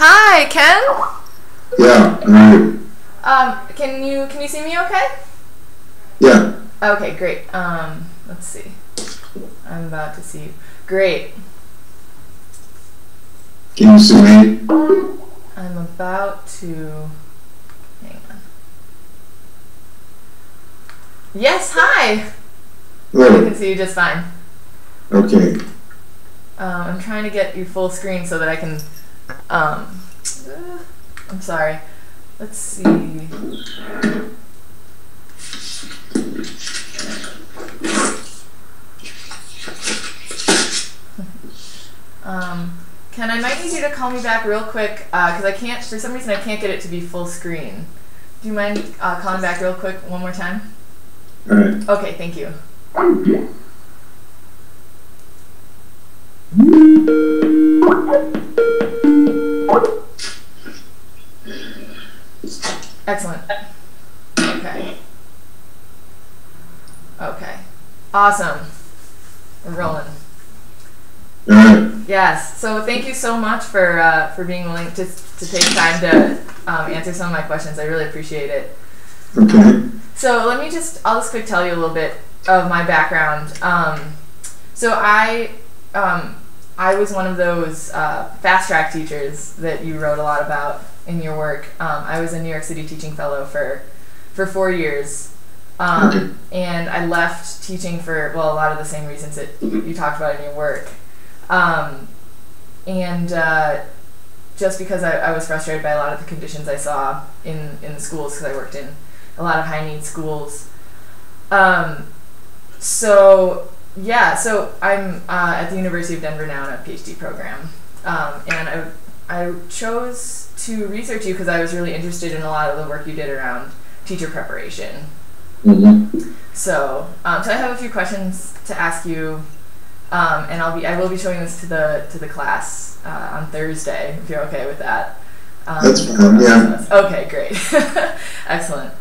Hi, Ken. Yeah, right. Can you see me okay? Yeah. Okay, great. Let's see. I'm about to see you. Great. Can you see me? I'm about to. Hang on. Yes, hi. I Hello. can see you just fine. Okay. I'm trying to get you full screen so that I can. I'm sorry. Let's see. Ken, I might need you to call me back real quick because I can't, for some reason, I can't get it to be full screen. Do you mind calling back real quick one more time? All right. Okay, thank you. Excellent. Okay. Okay. Awesome. We're rolling. All right. Yes. So thank you so much for being willing to take time to answer some of my questions. I really appreciate it. Okay. So I'll just quick tell you a little bit of my background. So I was one of those fast track teachers that you wrote a lot about in your work. I was a New York City teaching fellow for 4 years. Okay. And I left teaching for, a lot of the same reasons that you talked about in your work. Just because I was frustrated by a lot of the conditions I saw in the schools, because I worked in a lot of high need schools. So I'm at the University of Denver now in a PhD program. And I chose to research you because I was really interested in a lot of the work you did around teacher preparation. Mm-hmm. So I have a few questions to ask you, and I will be showing this to the class on Thursday, if you're okay with that. That's fine. Yeah. Okay, great. Excellent.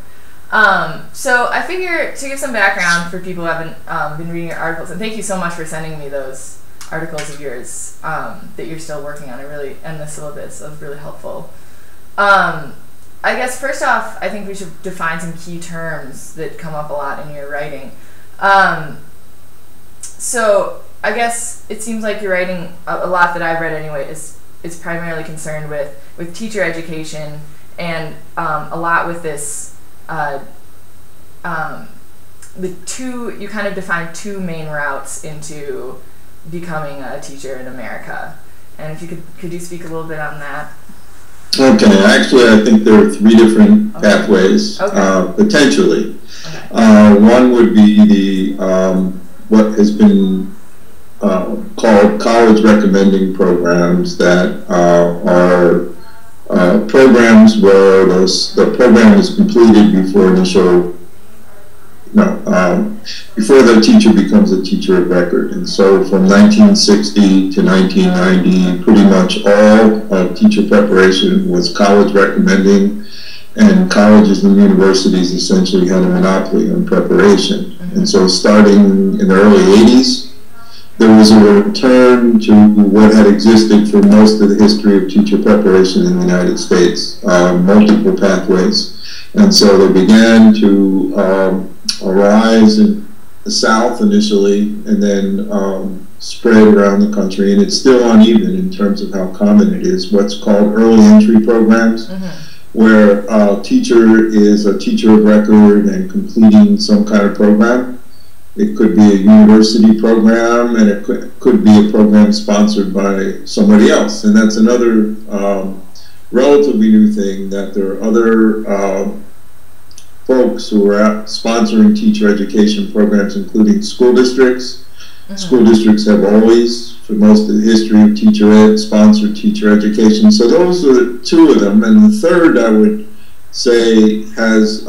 So I figure to give some background for people who haven't been reading your articles, and thank you so much for sending me those articles of yours that you're still working on. And the syllabus is really helpful. I guess first off, I think we should define some key terms that come up a lot in your writing. So I guess it seems like your writing, a lot that I've read anyway, is primarily concerned with teacher education and a lot with this. You kind of define two main routes into becoming a teacher in America. And if you could you speak a little bit on that? Okay. Actually, I think there are 3 different pathways, potentially. Okay. One would be the what has been called college recommending programs, that are programs where the program is completed before the teacher becomes a teacher of record. And so from 1960 to 1990, pretty much all teacher preparation was college recommending, and colleges and universities essentially had a monopoly on preparation. Mm-hmm. And so starting in the early 80s, there was a return to what had existed for most of the history of teacher preparation in the United States, multiple pathways. And so they began to arise in the South initially, and then spread around the country. And it's still uneven in terms of how common it is. What's called early entry programs, mm-hmm. where a teacher is a teacher of record and completing some kind of program. It could be a university program, and it could be a program sponsored by somebody else. And that's another relatively new thing, that there are other folks who are out sponsoring teacher education programs, including school districts. Mm-hmm. School districts have always, for most of the history of teacher ed, sponsored teacher education. So those are 2 of them. And the third, I would say, has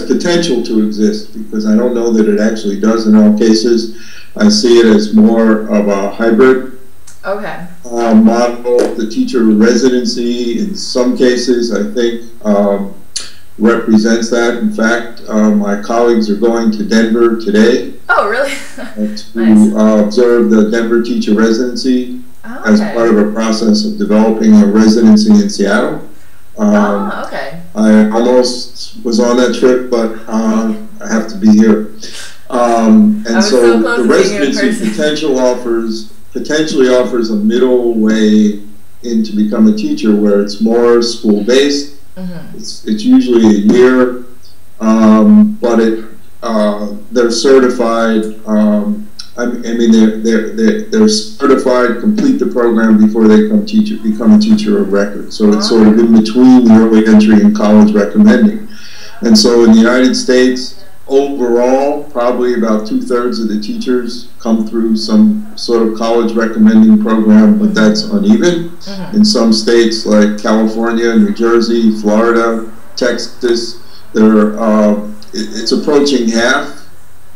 potential to exist, because I don't know that it actually does in all cases. I see it as more of a hybrid model. The teacher residency, in some cases, I think represents that. In fact, my colleagues are going to Denver today. Oh, really? To nice. Observe the Denver teacher residency Oh, as part of a process of developing a residency in Seattle. Okay. I almost was on that trip, but I have to be here. And so the residency potentially offers a middle way in to become a teacher, where it's more school-based. Mm-hmm. It's usually a year, but they're certified. They're certified, complete the program before they become a teacher of record. So it's sort of in between the early entry and college recommending. And so in the United States, overall, probably about 2/3 of the teachers come through some sort of college recommending program, but that's uneven. Mm-hmm. In some states like California, New Jersey, Florida, Texas, it's approaching half.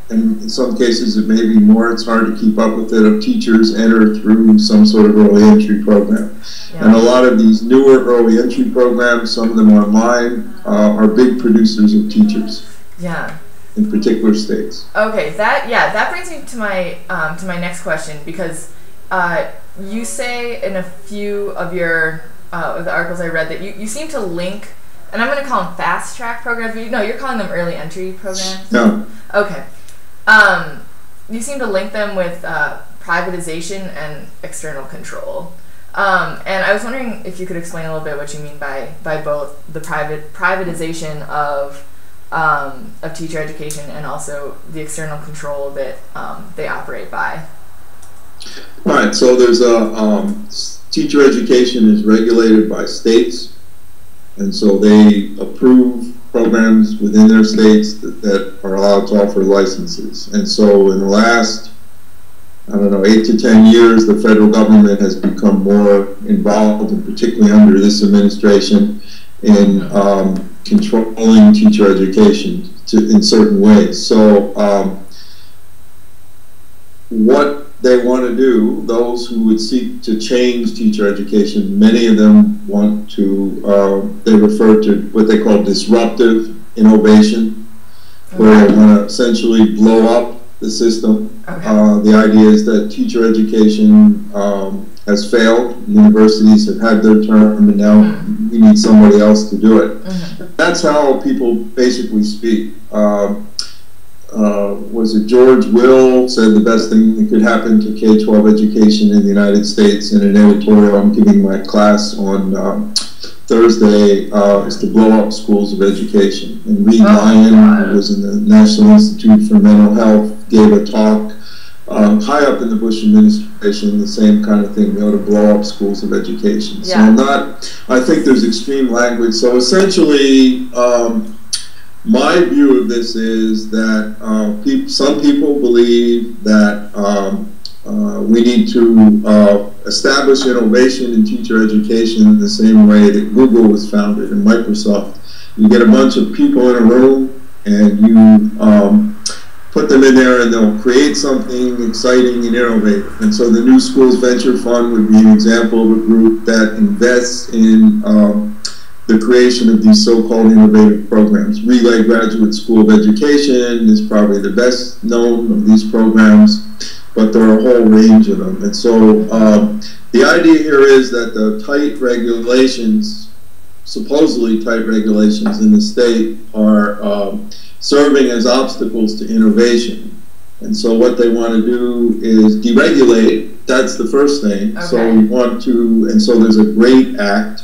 And in some cases it may be more. It's hard to keep up with it, of teachers enter through some sort of early entry program. Yeah. And a lot of these newer early entry programs, some of them online, are big producers of teachers. Yeah. In particular states. Okay, that brings me to my next question, because you say in a few of your of the articles I read that you seem to link, and I'm going to call them fast track programs, but you're calling them early entry programs? No. Okay. You seem to link them with privatization and external control. And I was wondering if you could explain a little bit what you mean by both the privatization of teacher education and also the external control that they operate by. Right. So there's teacher education is regulated by states, and so they approve programs within their states that are allowed to offer licenses. And so in the last, 8 to 10 years, the federal government has become more involved, and particularly under this administration, in controlling teacher education in certain ways. So what they want to do, those who would seek to change teacher education, many of them want to, they refer to what they call disruptive innovation, where they want to essentially blow up the system. Okay. The idea is that teacher education has failed. Universities have had their term, and now we need somebody else to do it. Mm-hmm. That's how people basically speak. Was it George Will said the best thing that could happen to K-12 education in the United States in an editorial I'm giving my class on Thursday, is to blow up schools of education. And Reed Lyon, who was in the National Institute for Mental Health, gave a talk high up in the Bush administration, the same kind of thing, to blow up schools of education. Yeah. So I think there's extreme language. So essentially, my view of this is that some people believe that we need to establish innovation in teacher education in the same way that Google was founded and Microsoft. You get a bunch of people in a room and you put them in there and they'll create something exciting and innovative. And so the New Schools Venture Fund would be an example of a group that invests in the creation of these so-called innovative programs. Relay Graduate School of Education is probably the best known of these programs, but there are a whole range of them. And so the idea here is that the tight regulations, supposedly tight regulations in the state, are serving as obstacles to innovation. And so what they want to do is deregulate. That's the first thing. Okay. So we want to, and so there's a GREAT Act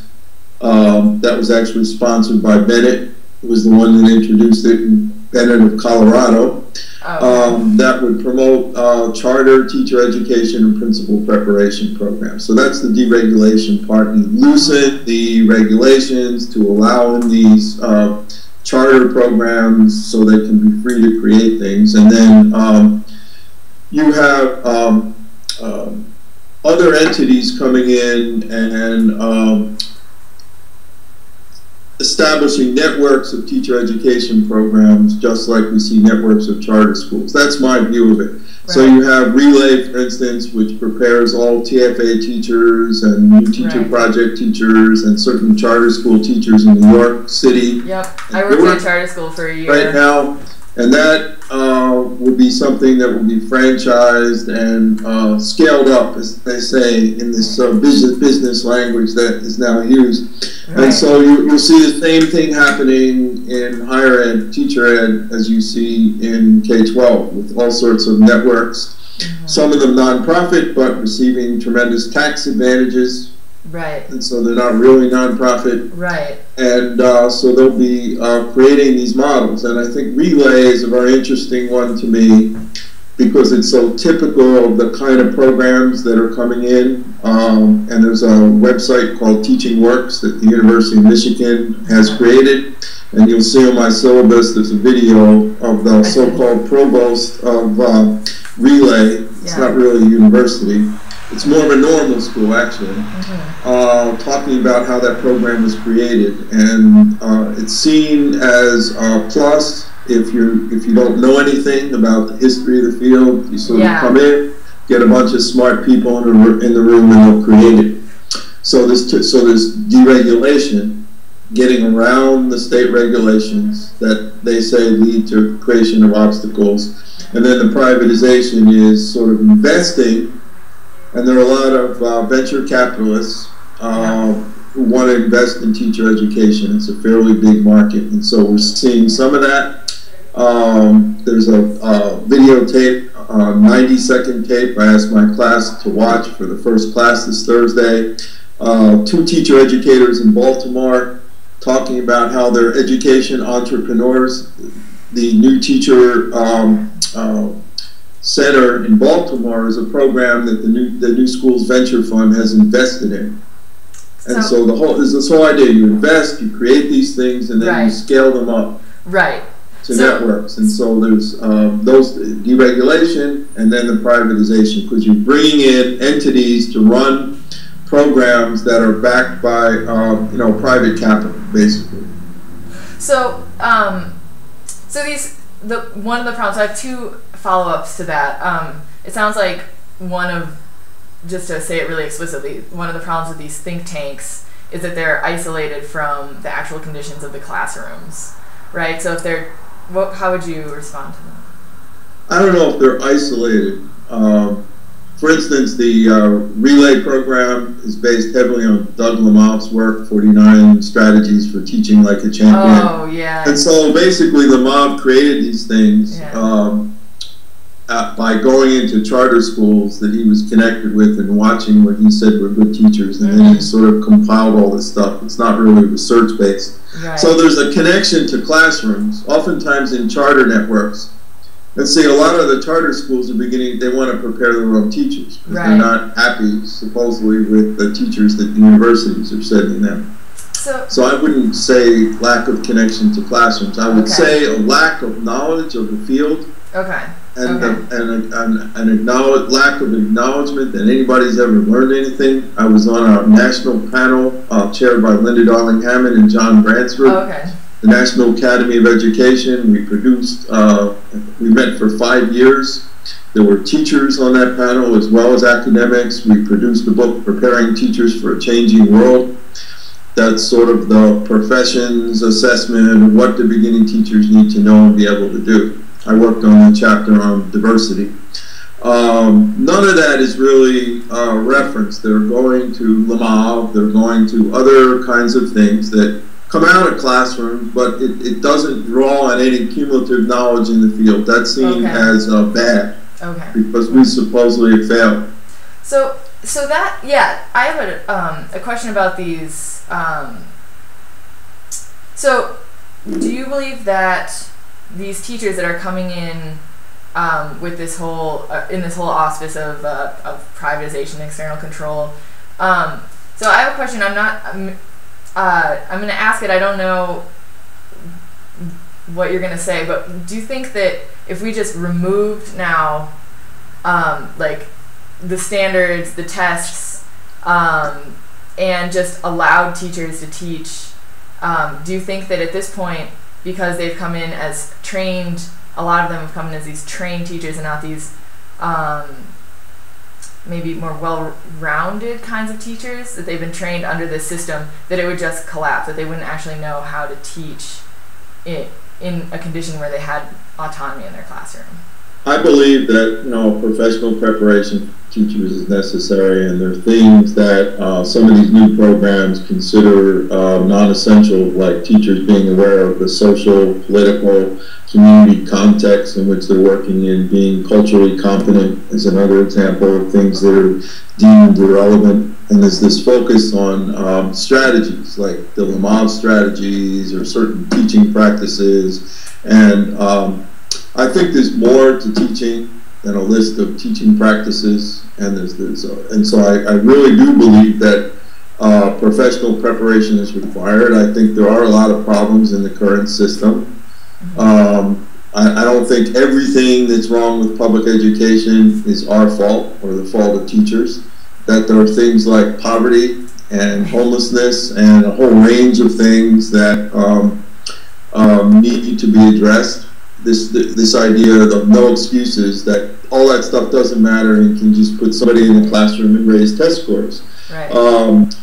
that was actually sponsored by Bennett, who was the one that introduced it, Bennett of Colorado, that would promote charter teacher education and principal preparation programs. So that's the deregulation part. You loosen the regulations to allow in these charter programs so they can be free to create things. And then you have other entities coming in and establishing networks of teacher education programs, just like we see networks of charter schools. That's my view of it. Right. So you have Relay, for instance, which prepares all TFA teachers and new teacher project teachers and certain charter school teachers in New York City. Yep, I worked at a charter school for a year. Right now, And that will be something that will be franchised and scaled up, as they say, in this business language that is now used. Right. And so you'll see the same thing happening in higher ed, teacher ed, as you see in K-12, with all sorts of networks. Mm-hmm. Some of them nonprofit, but receiving tremendous tax advantages. Right. And so they're not really nonprofit. Right. And so they'll be creating these models. And I think Relay is a very interesting one to me because it's so typical of the kind of programs that are coming in. And there's a website called Teaching Works that the University of Michigan has created. And you'll see on my syllabus, there's a video of the so-called provost of Relay. It's not really a university. It's more of a normal school, actually, talking about how that program was created, and it's seen as a plus if you don't know anything about the history of the field. You sort of come in, get a bunch of smart people in the room, and they'll create it. So there's deregulation, getting around the state regulations that they say lead to creation of obstacles, and then the privatization is sort of investing. And there are a lot of venture capitalists who want to invest in teacher education. It's a fairly big market, and so we're seeing some of that. There's a videotape, 90-second tape I asked my class to watch for the first class this Thursday. 2 teacher educators in Baltimore talking about how they're education entrepreneurs. The new teacher Center in Baltimore is a program that the New Schools Venture Fund has invested in. And so there's this whole idea, you invest, you create these things, and then you scale them up to networks. And so there's those deregulation and then the privatization, because you're bringing in entities to run programs that are backed by private capital, basically. So one of the problems, I have 2 follow-ups to that. It sounds like just to say it really explicitly, one of the problems with these think tanks is that they're isolated from the actual conditions of the classrooms, right? So how would you respond to that? I don't know if they're isolated. For instance, the Relay program is based heavily on Doug Lamont's work, 49 Strategies for Teaching Like a Champion. Oh, yeah. And so basically Lamont created these things by going into charter schools that he was connected with and watching what he said were good teachers, and then he sort of compiled all this stuff. It's not really research-based. Right. So there's a connection to classrooms, oftentimes in charter networks. And see, a lot of the charter schools are they want to prepare their own teachers because they're not happy, supposedly, with the teachers that the universities are sending them. So I wouldn't say lack of connection to classrooms. I would say a lack of knowledge of the field. And lack of acknowledgement that anybody's ever learned anything. I was on a national panel chaired by Linda Darling-Hammond and John Bransford. The National Academy of Education. We produced, we met for 5 years. There were teachers on that panel as well as academics. We produced a book, Preparing Teachers for a Changing World. That's sort of the profession's assessment of what the beginning teachers need to know and be able to do. I worked on a chapter on diversity. None of that is really referenced. They're going to Lamont, they're going to other kinds of things that come out of classrooms, but it doesn't draw on any cumulative knowledge in the field. That's seen as bad because we supposedly have failed. So that, I have a question about these. So do you believe that these teachers that are coming in with this whole auspice of privatization, external control? So I have a question. I'm going to ask it. I don't know what you're going to say, but do you think that if we just removed now, like the standards, the tests, and just allowed teachers to teach, do you think that at this point, because they've come in as trained, a lot of them have come in as these trained teachers and not these maybe more well-rounded kinds of teachers, that they've been trained under this system, that it would just collapse, that they wouldn't actually know how to teach it in a condition where they had autonomy in their classroom? I believe that professional preparation for teachers is necessary, and there are things that some of these new programs consider non-essential, like teachers being aware of the social, political, community context in which they're working in, being culturally competent is another example of things that are deemed irrelevant. And there's this focus on strategies, like the Lamont strategies or certain teaching practices, and I think there's more to teaching than a list of teaching practices, and and so I really do believe that professional preparation is required. I think there are a lot of problems in the current system. I don't think everything that's wrong with public education is our fault or the fault of teachers. That there are things like poverty and homelessness and a whole range of things that need to be addressed. This idea of no excuses, that all that stuff doesn't matter and can just put somebody in the classroom and raise test scores. Right.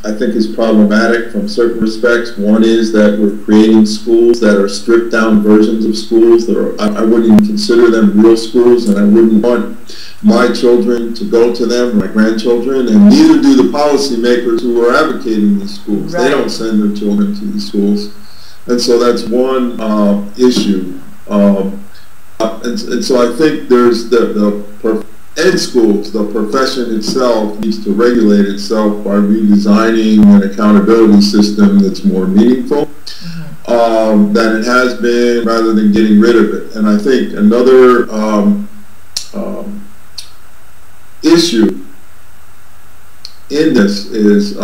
I think is problematic from certain respects. One is that we're creating schools that are stripped down versions of schools that are, I wouldn't even consider them real schools, and I wouldn't want my children to go to them, my grandchildren, and neither do the policymakers who are advocating these schools. Right. They don't send their children to these schools. And so that's one issue. And so I think there's ed schools, the profession itself needs to regulate itself by redesigning an accountability system that's more meaningful than it has been, rather than getting rid of it. And I think another issue in this is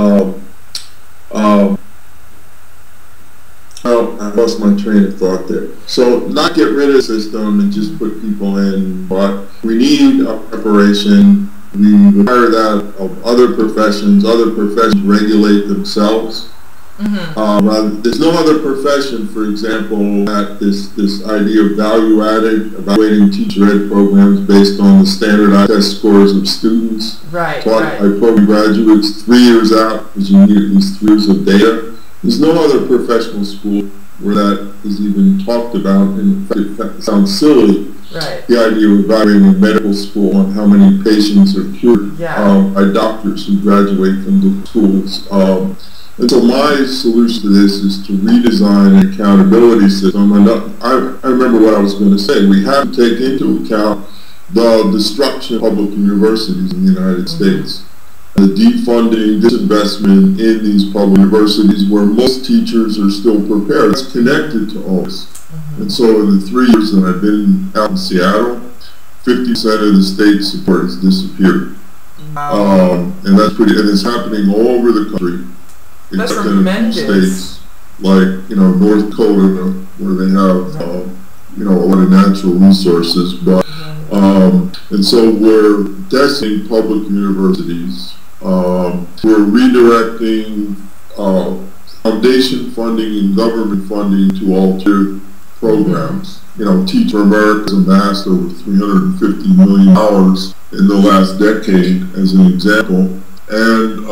I lost my train of thought there. So not get rid of the system and just put people in, but we need a preparation. We require that of other professions. Other professions regulate themselves. There's no other profession, for example, that this idea of value-added, evaluating teacher ed programs based on the standardized test scores of students taught by program graduates 3 years out, because you need at least 3 years of data. There's no other professional school where that is even talked about, and in fact, it sounds silly. Right. The idea of evaluating a medical school on how many patients are cured by doctors who graduate from the schools. And so my solution to this is to redesign an accountability system. And I remember what I was going to say. We have to take into account the destruction of public universities in the United States. The defunding, disinvestment in these public universities where most teachers are still prepared. It's connected to all this. And so in the 3 years that I've been out in Seattle, 50% of the state support has disappeared. And that's and it's happening all over the country. That's except in a few states like, North Dakota, where they have, a lot of natural resources. But, and so we're decimating public universities. We're redirecting foundation funding and government funding to alternative programs. Teach for America has amassed over $350 million in the last decade, as an example. And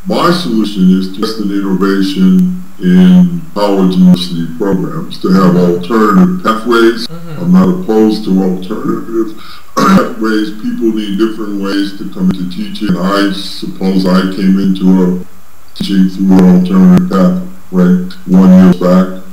my solution is to invest in innovation in college and university programs, to have alternative pathways. I'm not opposed to alternative pathways. People need different ways to come into teaching. I suppose I came into teaching through an alternative pathway 1 year back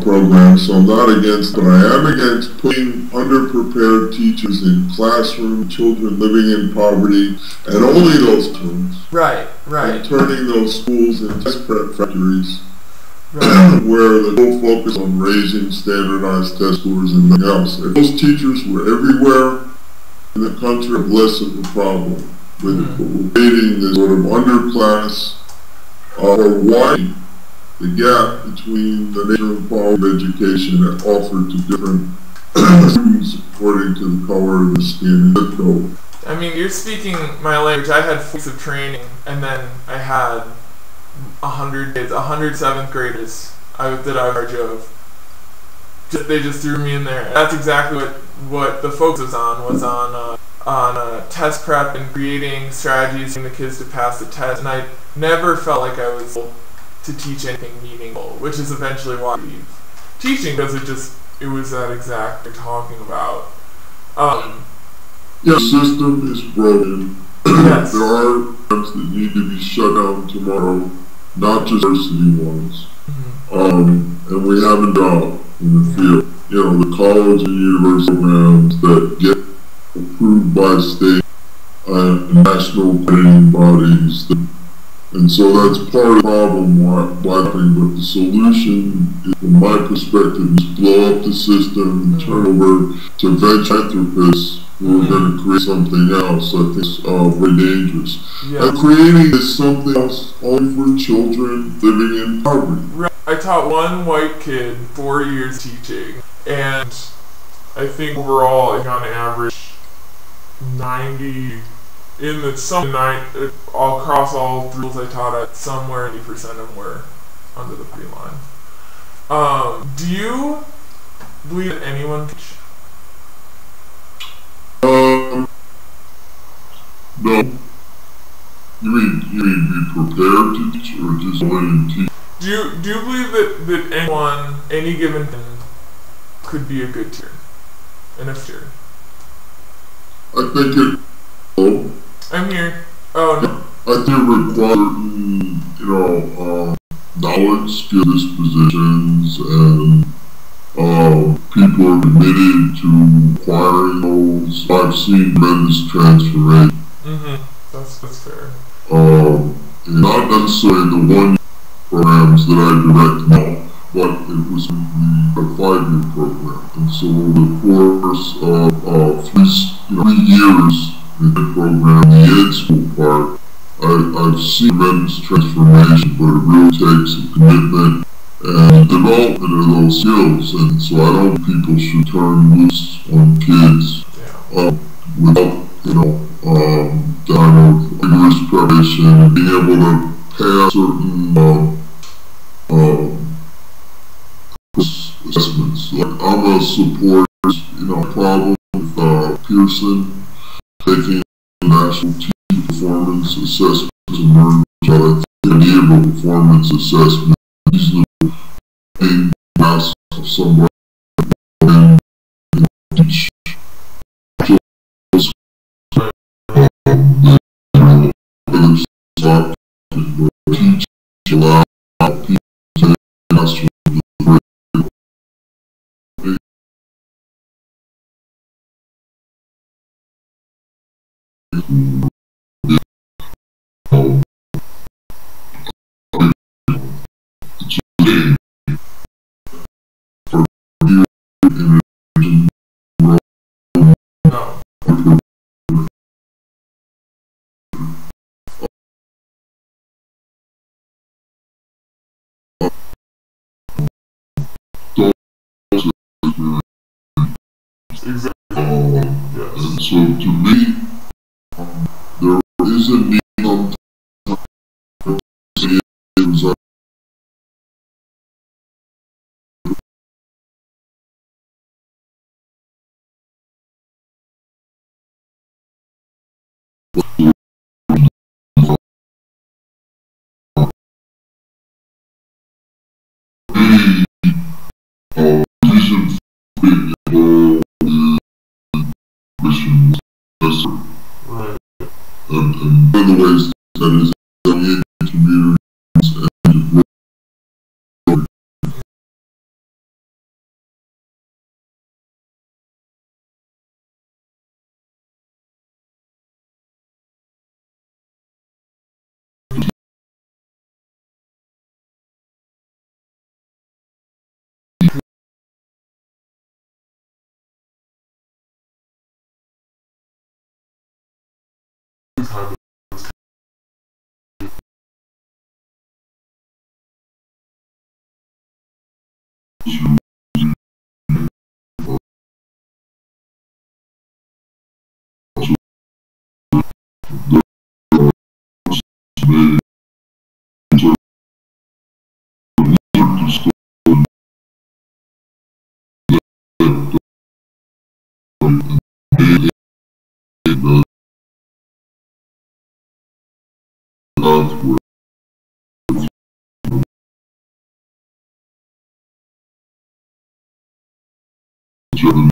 program, so I'm not against, but I am against putting underprepared teachers in classrooms, children living in poverty, and only those students. Right. And turning those schools into test prep factories, where the whole focus on raising standardized test scores and nothing else. If those teachers were everywhere in the country, have less of a problem with it. But we're creating this sort of underclass, or widening the gap between the nature and quality of education that offered to different students according to the color of the skin and zip code. I mean, you're speaking my language. I had 4 weeks of training, and then I had 100 kids, 100 7th graders that I was in charge of. They just threw me in there. And that's exactly what the focus was on test prep and creating strategies for the kids to pass the test. And I never felt like I was able to teach anything meaningful, which is eventually why I leave. teaching because it was that exact they're talking about. Yeah, the system is broken. Yes. There are programs that need to be shut down tomorrow, not just varsity ones. And we have a job in the field. You know, the college and university programs that get approved by state and national grading bodies. And so that's part of the problem why happening, but the solution, from my perspective, is blow up the system and turn over to venture therapists who are going to create something else. I think it's very dangerous. Yeah. Creating is something else only for children living in poverty. Right. I taught one white kid 4 years teaching, and I think overall, like on average, 90 in the some night all across all schools I taught at, somewhere 80% of them were under the poverty line. Do you believe that anyone can teach? No. You mean be prepared to teach or just learn to teach? Do you believe that anyone, any given thing, could be a good teacher? And a teacher? I think it. Oh. I'm here. Oh no. I think it requires certain, knowledge, skill, dispositions, and people are committed to acquiring those. I've seen tremendous transformation. That's fair. And not necessarily the one programs that I direct now, but it was a 5-year program. And so over the course of 3 years in the program, the ed school part, I've seen tremendous transformation, but it really takes a commitment and development of those skills. And so I don't think people should turn loose on kids without, kind of rigorous preparation and being able to pass certain assessments. Like I'm a supporter, problem with Pearson taking national team performance assessments and learning about the idea of a performance assessment. Using the main mass of somebody and teach allow people to master the Exactly. And so to me, there is a need sometimes reason for mission necessary. Right. And one of the ways that is in communities and work. programs.